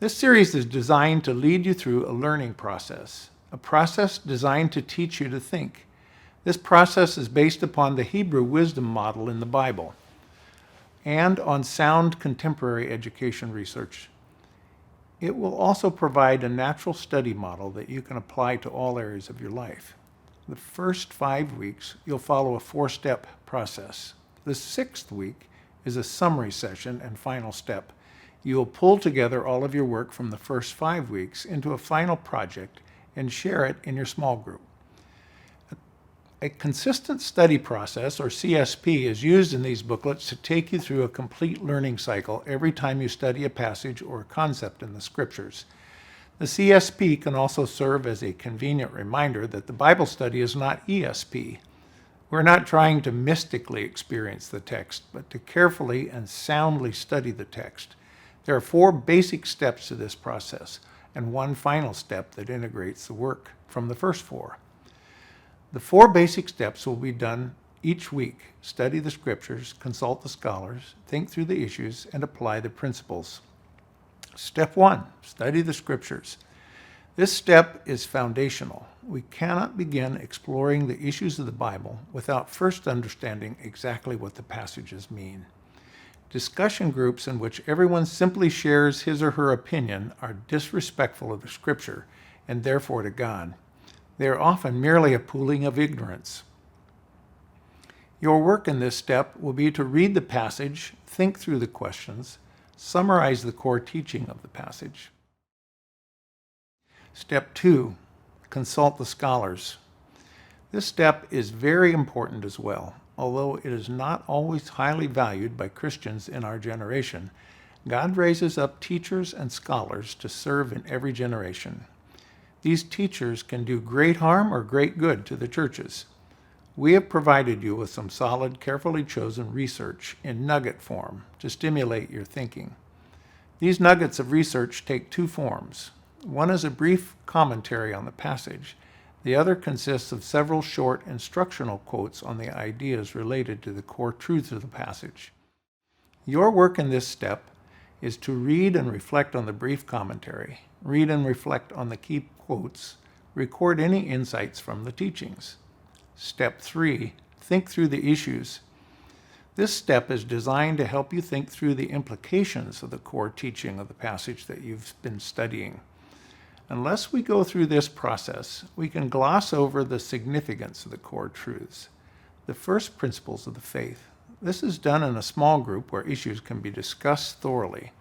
This series is designed to lead you through a learning process, a process designed to teach you to think. This process is based upon the Hebrew wisdom model in the Bible and on sound contemporary education research. It will also provide a natural study model that you can apply to all areas of your life. The first 5 weeks, you'll follow a 4-step process. The 6th week is a summary session and final step. You'll pull together all of your work from the first 5 weeks into a final project and share it in your small group. A consistent study process, or CSP, is used in these booklets to take you through a complete learning cycle every time you study a passage or a concept in the Scriptures. The CSP can also serve as a convenient reminder that the Bible study is not ESP. We're not trying to mystically experience the text, but to carefully and soundly study the text. There are 4 basic steps to this process, and one final step that integrates the work from the first 4. The 4 basic steps will be done each week. Study the Scriptures, consult the scholars, think through the issues, and apply the principles. Step 1, study the Scriptures. This step is foundational. We cannot begin exploring the issues of the Bible without first understanding exactly what the passages mean. Discussion groups in which everyone simply shares his or her opinion are disrespectful of the Scripture and therefore to God. They are often merely a pooling of ignorance. Your work in this step will be to read the passage, think through the questions, summarize the core teaching of the passage. Step 2, consult the scholars. This step is very important as well. Although it is not always highly valued by Christians in our generation, God raises up teachers and scholars to serve in every generation. These teachers can do great harm or great good to the churches. We have provided you with some solid, carefully chosen research in nugget form to stimulate your thinking. These nuggets of research take 2 forms. One is a brief commentary on the passage. The other consists of several short instructional quotes on the ideas related to the core truths of the passage. Your work in this step is to read and reflect on the brief commentary, read and reflect on the key quotes, record any insights from the teachings. Step 3, think through the issues. This step is designed to help you think through the implications of the core teaching of the passage that you've been studying. Unless we go through this process, we can gloss over the significance of the core truths. The first principles of the faith. This is done in a small group where issues can be discussed thoroughly.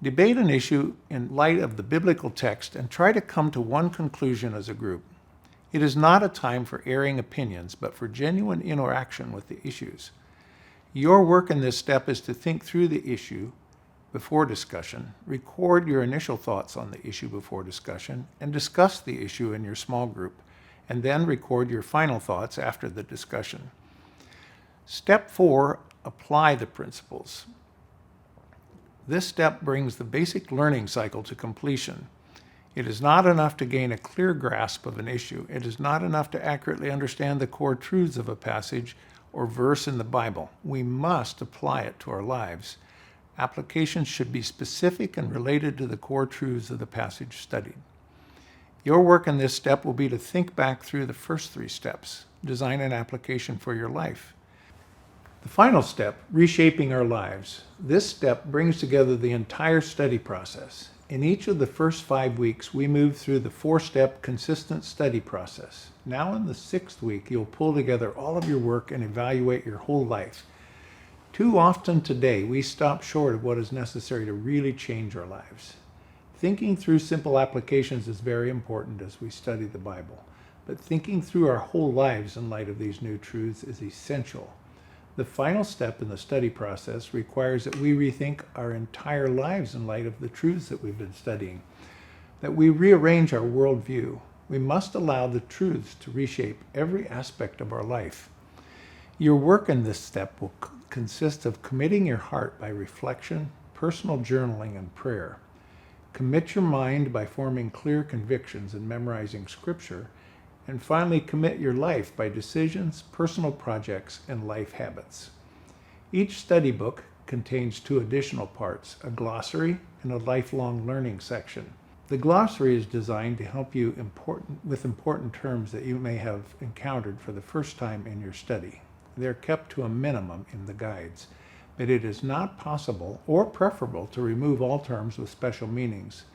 Debate an issue in light of the biblical text and try to come to one conclusion as a group. It is not a time for airing opinions, but for genuine interaction with the issues. Your work in this step is to think through the issue before discussion, record your initial thoughts on the issue before discussion, and discuss the issue in your small group, and then record your final thoughts after the discussion. Step 4, apply the principles. This step brings the basic learning cycle to completion. It is not enough to gain a clear grasp of an issue. It is not enough to accurately understand the core truths of a passage or verse in the Bible. We must apply it to our lives. Applications should be specific and related to the core truths of the passage studied. Your work in this step will be to think back through the first 3 steps, design an application for your life. The final step, reshaping our lives. This step brings together the entire study process. In each of the first 5 weeks, we move through the 4-step consistent study process. Now in the 6th week, you'll pull together all of your work and evaluate your whole life. Too often today, we stop short of what is necessary to really change our lives. Thinking through simple applications is very important as we study the Bible, but thinking through our whole lives in light of these new truths is essential. The final step in the study process requires that we rethink our entire lives in light of the truths that we've been studying, that we rearrange our worldview. We must allow the truths to reshape every aspect of our life. Your work in this step will consist of committing your heart by reflection, personal journaling, and prayer. Commit your mind by forming clear convictions and memorizing Scripture. And finally, commit your life by decisions, personal projects, and life habits. Each study book contains two additional parts, a glossary and a lifelong learning section. The glossary is designed to help you with important terms that you may have encountered for the first time in your study. They're kept to a minimum in the guides, but it is not possible or preferable to remove all terms with special meanings.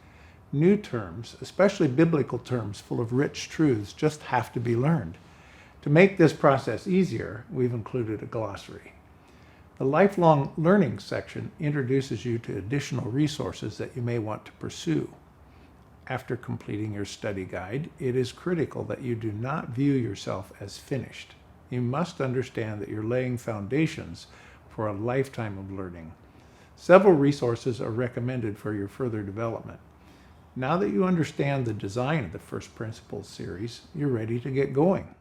New terms, especially biblical terms full of rich truths, just have to be learned. To make this process easier, we've included a glossary. The lifelong learning section introduces you to additional resources that you may want to pursue. After completing your study guide, it is critical that you do not view yourself as finished. You must understand that you're laying foundations for a lifetime of learning. Several resources are recommended for your further development. Now that you understand the design of the First Principles series, you're ready to get going.